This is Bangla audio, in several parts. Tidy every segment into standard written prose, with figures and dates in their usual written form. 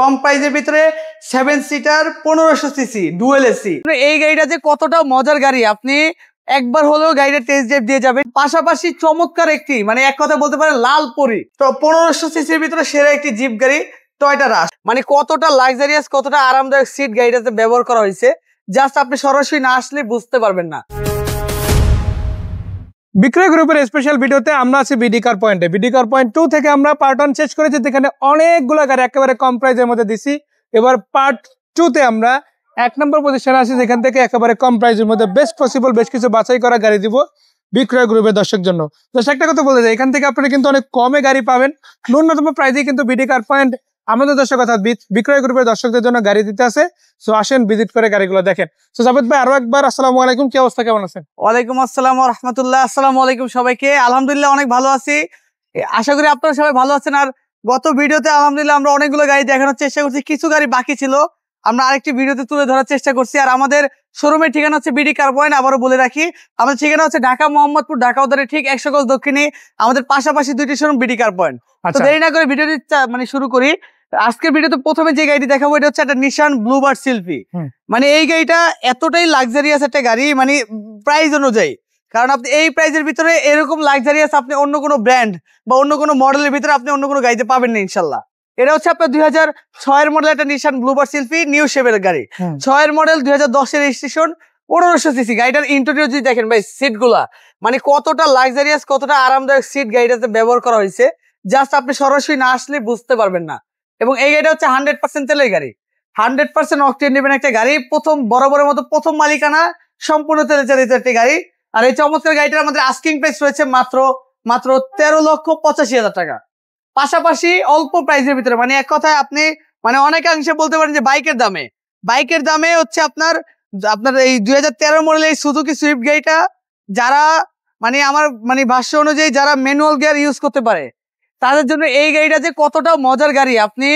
কম প্রাইসের ভিতরে 7 সিটার 1500 সিসি ডুয়েল এসি। এই গাড়িটা যে কতটা মজার গাড়ি, আপনি একবার হলেও গাড়িটা টেস্ট ড্রাইভ দিয়ে যাবেন। পাশাপাশি চমৎকার একটি মানে এক কথা বলতে পারেন লাল পরি। তো 1500 সিসির ভিতরে সেরা একটি জিপ গাড়ি টয়োটা রাশ। মানে কতটা লাক্সারিয়াস, কতটা আরামদায়ক সিট গাড়িটাতে ব্যবহার করা হয়েছে, জাস্ট আপনি সরাসরি না আসলে বুঝতে পারবেন না। বিক্রয় গ্রুপের স্পেশাল ভিডিওতে আমরা আছি বিডি কার পয়েন্টে। বিডি কার পয়েন্ট 2 থেকে আমরা পার্ট 1 শেষ করেছি, যেখানে অনেকগুলো গাড়ি একেবারে কম প্রাইসের মধ্যে দিছি। এবার পার্ট 2 তে আমরা 1 নম্বর পজিশনে আছি, যেখান থেকে একেবারে কম প্রাইসের মধ্যে বেস্ট পসিবল বেশ কিছু বাছাই করা গাড়ি দিব বিক্রয় গ্রুপের দর্শক জন্য। দর্শক একটা কথা বলতে চাই, এখান থেকে আপনারা কিন্তু অনেক কমে গাড়ি পাবেন, ন্যূনতম প্রাইসে কিন্তু বিডি কার পয়েন্ট আমাদের দর্শক অর্থাৎ বিক্রয় গ্রুপের দর্শকদের জন্য গাড়ি দিতে আছে। সো আসেন ভিজিট করে গাড়িগুলো দেখেন। সো জাভেদ ভাই আরো একবার আসসালামু আলাইকুম, কি অবস্থা, কেমন আছেন? ওয়ালাইকুম আসসালাম ওয়া রাহমাতুল্লাহ। আসসালামু আলাইকুম সবাইকে। আলহামদুলিল্লাহ অনেক ভালো আছি, আশা করি আপনারা সবাই ভালো আছেন। আর গত ভিডিওতে আলহামদুলিল্লাহ আমরা অনেকগুলো গাড়ি দেখানোর চেষ্টা করছি, কিছু গাড়ি বাকি ছিল আমরা আরেকটি ভিডিওতে তুলে ধরার চেষ্টা করছি। আর আমাদের শোরুমের ঠিকানা হচ্ছে বিডি কার পয়েন্ট। আবারও বলে রাখি, আমাদের ঠিকানা হচ্ছে ঢাকা মোহাম্মদপুর, ঢাকা উত্তরে ঠিক 100 গজ দক্ষিণে আমাদের পাশাপাশি দুইটি শোরুম বিডি কার পয়েন্ট। তো দেরি না করে ভিডিওটি মানে শুরু করি। আজকের ভিডিওতে প্রথমে যে গাড়িটি দেখাবো এটা হচ্ছে একটা নিশান ব্লুবার্ড শিল্পী। মানে এই গাড়িটা এতটাই লাক্সারিয়াস একটা গাড়ি, মানে প্রাইস অনুযায়ী, কারণ আপনি এই প্রাইসের ভিতরে এরকম লাক্সারিয়াস আপনি অন্য কোনো ব্র্যান্ড বা অন্য কোনো মডেলের ভিতরে আপনি অন্য কোনো গাড়িতে পাবেন না ইনশাল্লাহ। এটা হচ্ছে আপনার 2006 এর মডেল একটা নিশান ব্লুবার্ড শিল্পী নিউ শেপের গাড়ি। 6 এর মডেল, 2010 এর রেজিস্ট্রেশন, 1500 সিসি। গাড়িটার ইন্টেরিয়র যদি দেখেন ভাই, সিট গুলা মানে কতটা লাক্সারিয়াস, কতটা আরামদায়ক সিট গাড়িটাতে ব্যবহার করা হয়েছে, জাস্ট আপনি সরাসরি না আসলে বুঝতে পারবেন না। এবং এই গাড়িটা হচ্ছে 100% তেলের গাড়ি, 100% অকটেন নেবেন একটা গাড়ি, প্রথম বরাবরের মতো প্রথম মালিকানা, সম্পূর্ণ তেলে চালিত একটি গাড়ি। আর এই চমৎকার গাড়িটার আমাদের আস্কিং প্রাইস রয়েছে মাত্র 13,85,000 টাকা। পাশাপাশি অল্প প্রাইসের ভিতরে, মানে এক কথায় আপনি মানে অনেকাংশে বলতে পারেন যে বাইকের দামে হচ্ছে আপনার এই 2013 মডেলের এই সুজুকি সুইফট গাড়িটা, যারা মানে আমার মানে ভাষ্য অনুযায়ী যারা ম্যানুয়াল গিয়ার ইউজ করতে পারে তাদের জন্য এই গাড়িটা যে কতটা মজার গাড়ি, আপনি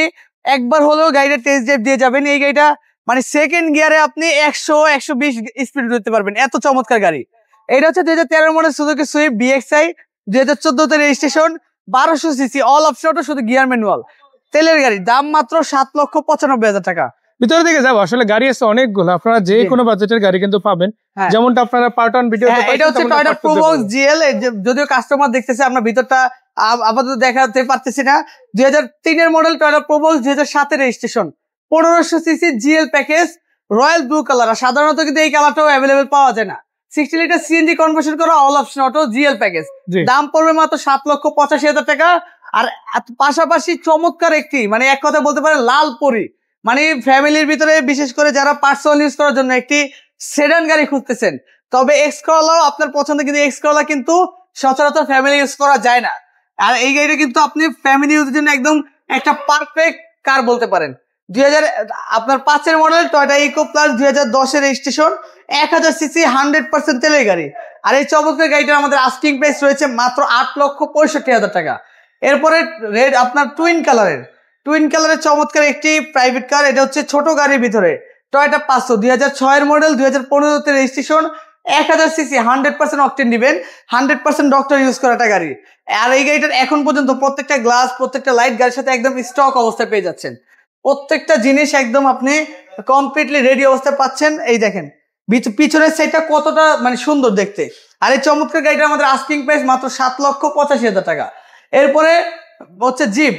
একবার হলেও গাড়িটা টেস্ট ড্রাইভ দিয়ে যাবেন। এই গাড়িটা মানে সেকেন্ড গিয়ারে আপনি 100-120 স্পিড দিতে পারবেন, এত চমৎকার গাড়ি। এটা হচ্ছে 2013 মডেল সুজুকি সুইফট BXI, 2014 তে রেজিস্ট্রেশন, 1200 সিসি, অল অপশন, শুধু গিয়ার ম্যানুয়াল, তেলের গাড়ি, দাম মাত্র 7,95,000 টাকা। ভিতরে দিকে যাবো, আসলে গাড়ি আছে অনেকগুলো, আপনারা যে কোনো বাজেটের গাড়ি কিন্তু পাবেন, যেমনটা আপনারা পার্ট 1 ভিডিও। এটা হচ্ছে টয়োটা প্রোবক্স GL, যদিও কাস্টমার দেখতেছে আমরা ভিতরটা আপাতত দেখাতে পারতেছি না। 2003 এর মডেল টয়োটা প্রোবক্স, 2007 এর registration, 1500 CC GL package, royal blue colour. আর সাধারণত কিন্তু এই কালারটাও অ্যাভেলেবেল পাওয়া যায় না। 60 লিটার CNG কনভার্সন করা all option auto GL package, দাম পড়বে মাত্র 7,85,000 টাকা। আর পাশাপাশি চমৎকার একটি মানে এক কথা বলতে পারেন লাল পরি, মানে ফ্যামিলির ভিতরে বিশেষ করে যারা পার্সোনাল ইউজ করার জন্য একটি সেডান গাড়ি খুঁজতেছেন, তবে এক্স করলাও আপনার পছন্দ, কিন্তু এক্স করলা কিন্তু সচরাচর ফ্যামিলি ইউজ করা যায় না। আর এই গাড়িটা কিন্তু আপনি ফ্যামিলি ইউজের জন্য একদম একটা পারফেক্ট কার বলতে পারেন। 2005 এর মডেল টয়োটা ইকো প্লাস, 2010 এর রেজিস্ট্রেশন, 1000 সিসি, 100% তেলের গাড়ি। আর এই চমৎকার গাড়িটার আমাদের আস্কিং প্রাইস রয়েছে মাত্র 8,65,000 টাকা। এরপরে রেড আপনার টুইন কালারের চমৎকার একটি প্রাইভেট কার, এটা হচ্ছে ছোট গাড়ির ভিতরে টয়োটা 500, 2006 এর মডেল, 2015 তে রেজিস্ট্রেশন, 1000 সিসি, 100% অকটেন দিবেন, 100% ডক্টর ইউজ করা একটা গাড়ি। আর এই গাড়িটার এখন পর্যন্ত প্রত্যেকটা গ্লাস, প্রত্যেকটা লাইট গাড়ির সাথে একদম স্টক অবস্থায় পেয়ে যাচ্ছেন, প্রত্যেকটা জিনিস একদম আপনি কমপ্লিটলি রেডি অবস্থায় পাচ্ছেন। এই দেখেন পিছনের সাইডটা কতটা মানে সুন্দর দেখতে। আর এই চমৎকার গাড়িটা আমাদের আস্কিং প্রাইস মাত্র 7,85,000 টাকা। এরপরে হচ্ছে জিপ,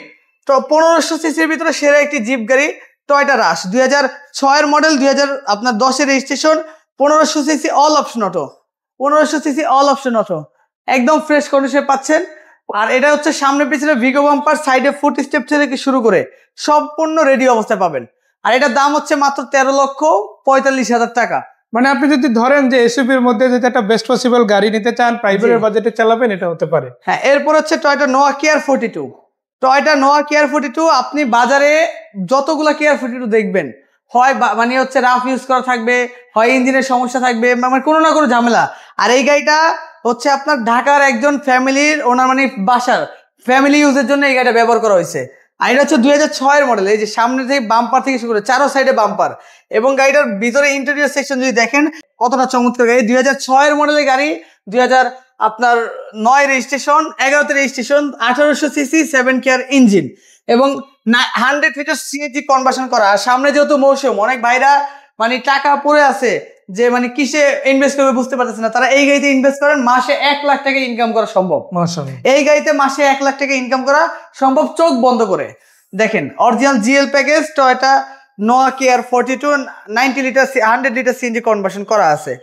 তো 1500 সিসির ভিতরে সেরা একটি জিপ গাড়ি টয়োটা রাশ, 2006 এর মডেল, 2010 এর registration, 1500 CC all option auto, 1500 CC all option auto, একদম ফ্রেশ কন্ডিশনে পাচ্ছেন। আর এটা হচ্ছে সামনে পিছনে ভিগো বাম্পার, সাইডে ফুট স্টেপ থেকে শুরু করে সম্পূর্ণ রেডি অবস্থায় পাবেন। আর এটার দাম হচ্ছে মাত্র 13,45,000 টাকা। মানে আপনি যদি ধরেন যে এসইউভির মধ্যে যদি একটা বেস্ট পসিবল গাড়ি নিতে চান, প্রাইভেটের বাজেটে চালাবেন, এটা হতে পারে। হ্যাঁ, এরপর হচ্ছে টয়োটা নোয়া কেয়ার 42। আপনি বাজারে যতগুলা কেয়ার 42 দেখবেন, হয় মানে হচ্ছে রাফ ইউজ করা থাকবে, হয় ইঞ্জিনের সমস্যা থাকবে, মানে কোনো না কোনো ঝামেলা। আর এই গাড়িটা হচ্ছে আপনার ঢাকার একজন ফ্যামিলির ওনার মানে বাসার ফ্যামিলি ইউজের জন্য এই গাড়িটা ব্যবহার করা হয়েছে। আর এটা হচ্ছে 2006 এর মডেল, এই যে সামনে থেকে বাম্পার থেকে শুরু করে চারো সাইডে বাম্পার, এবং গাড়িটার ভিতরে ইন্টেরিয়র সেকশন যদি দেখেন কতটা চমৎকার গাড়ি। 2006 এর মডেলের গাড়ি, 2009 রেজিস্ট্রেশন, 11 তে রেজিস্ট্রেশন, 1800 সিসি, 7 গিয়ার ইঞ্জিন, এবং না 100 লিটার সিএনজি কনভার্সন করা। আর সামনে যেহেতু মৌসুম, অনেক ভাইরা মানে টাকা পড়ে আছে যে মানে কিসে ইনভেস্ট করবে বুঝতে পারতেছে না, তারা এই গাড়িতে ইনভেস্ট করেন, মাসে 1 লাখ টাকা ইনকাম করা সম্ভব। মাশাআল্লাহ, এই গাড়িতে মাসে 1 লাখ টাকা ইনকাম করা সম্ভব চোখ বন্ধ করে। দেখেন অরিজিনাল জিএল প্যাকেজ টয়োটা নোয়া care 42 90 litre 100 litre CNG conversion করা আছে।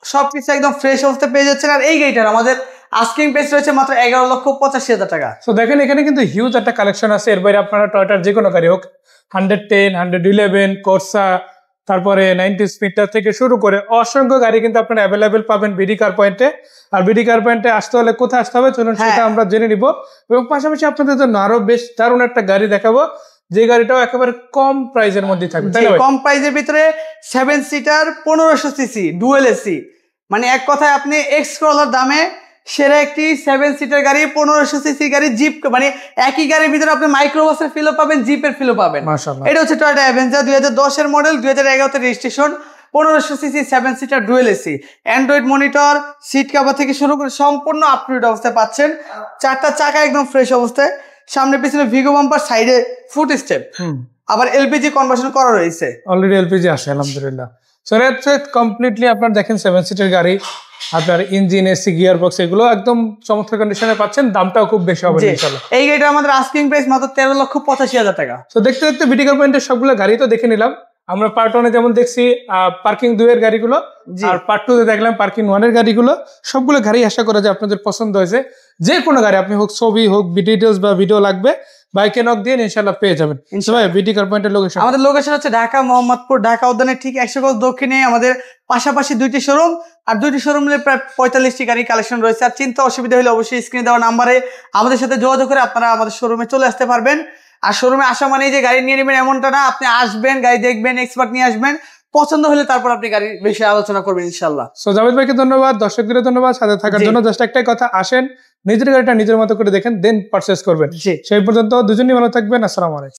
সবকিছু একদম ফ্রেশ অবস্থায় পেয়ে যাচ্ছেন। আর এই গাড়িটার আমাদের আস্কিং প্রাইস রয়েছে মাত্র 11,85,000 টাকা। তো দেখেন এখানে কিন্তু হিউজ একটা কালেকশন আছে। এর বাইরে আপনারা টয়োটার যে কোনো গাড়ি হোক 110, 111, কোর্সা, তারপরে 90 স্পিডটার থেকে শুরু করে অসংখ্য গাড়ি কিন্তু আপনারা অ্যাভেলেবেল পাবেন বিডি কার পয়েন্টে। আর বিডি কার পয়েন্টে আসতে হলে কোথায় আসতে হবে চলুন সেটা আমরা জেনে নিব, এবং পাশাপাশি আপনাদের জন্য আরো বেশ দারুণ একটা গাড়ি দেখাবো, যে গাড়িটাও একেবারে কম প্রাইসের মধ্যে থাকবে। তাই না ভাই? কম প্রাইসের ভিতরে 7 সিটার 1500 সিসি ডুয়েল এসি, মানে এক কথায় আপনি এক্স ক্রলার দামে সেরা একটি 7 সিটার গাড়ি, 1500 সিসি গাড়ি, জিপ, মানে একই গাড়ির ভিতরে আপনি মাইক্রোবাসের ফিলও পাবেন, জিপের ফিলও পাবেন। মাশাআল্লাহ, এটা হচ্ছে টয়োটা অ্যাভেঞ্জার 2010 এর মডেল, 2011 তে registration, 1500 CC 7 seater dual AC, Android monitor, seat cover থেকে শুরু করে সম্পূর্ণ আপ টু ডেট অবস্থায় পাচ্ছেন। 4টা চাকা একদম ফ্রেশ অবস্থায়, সামনে পিছনে ভিগো বাম্পার, সাইডে ফুট স্টেপ, আবার এলপিজি কনভার্সন করা রয়েছে। অলরেডি এলপিজি আসে আলহামদুলিল্লাহ। সো এটা কমপ্লিটলি আপনার দেখেন 7 সিটের গাড়ি, আপনার ইঞ্জিন, এসি, গিয়ার বক্স এগুলো একদম চমৎকার কন্ডিশনে পাচ্ছেন, দামটাও খুব বেশি হবে ইনশাআল্লাহ। এই গাড়িটা আমাদের আস্কিং প্রাইস মাত্র 13,85,000 টাকা। তো দেখতে দেখতে বিডি কার পয়েন্টের সবগুলো গাড়ি তো দেখে নিলাম। আমরা পার্ট 1 এ যেমন দেখছি পার্কিং 2 এর গাড়িগুলো, আর পার্ট 2 তে দেখলাম পার্কিং 1 এর গাড়িগুলো। সবগুলো গাড়ি আশা করা যায় আপনাদের পছন্দ হয়েছে। যে কোনো গাড়ি আপনি হোক, ছবি হোক, ডিটেইলস বা ভিডিও লাগবে, বাইকে নক দিয়ে ইনশাআল্লাহ পেয়ে যাবেন। ভাই বিডি কার পয়েন্টের লোকেশন? আমাদের লোকেশন হচ্ছে ঢাকা মোহাম্মদপুর, ঢাকা উদ্যানের ঠিক 100 গজ দক্ষিণে আমাদের পাশাপাশি 2টি শোরুম, আর 2টি শোরুমে প্রায় 45টি গাড়ি কালেকশন রয়েছে। আর চিন্তা অসুবিধা হলে অবশ্যই স্ক্রিনে দেওয়া নাম্বারে আমাদের সাথে যোগাযোগ করে আপনারা আমাদের শোরুমে চলে আসতে পারবেন। আর শোরুমে আসা মানে যে গাড়ি নিয়ে নেবেন এমনটা না, আপনি আসবেন, গাড়ি দেখবেন, এক্সপার্ট নিয়ে আসবেন, পছন্দ হলে তারপর আপনি গাড়ি বেশি আলোচনা করবেন ইনশাআল্লাহ। সো জাভেদ ভাইকে ধন্যবাদ, দর্শকদের ধন্যবাদ সাথে থাকার জন্য। জাস্ট একটাই কথা, আসেন নিজের গাড়িটা নিজের মতো করে দেখেন, দেন পারচেজ করবেন। সেই পর্যন্ত দুজনই ভালো থাকবেন। আসসালামু আলাইকুম।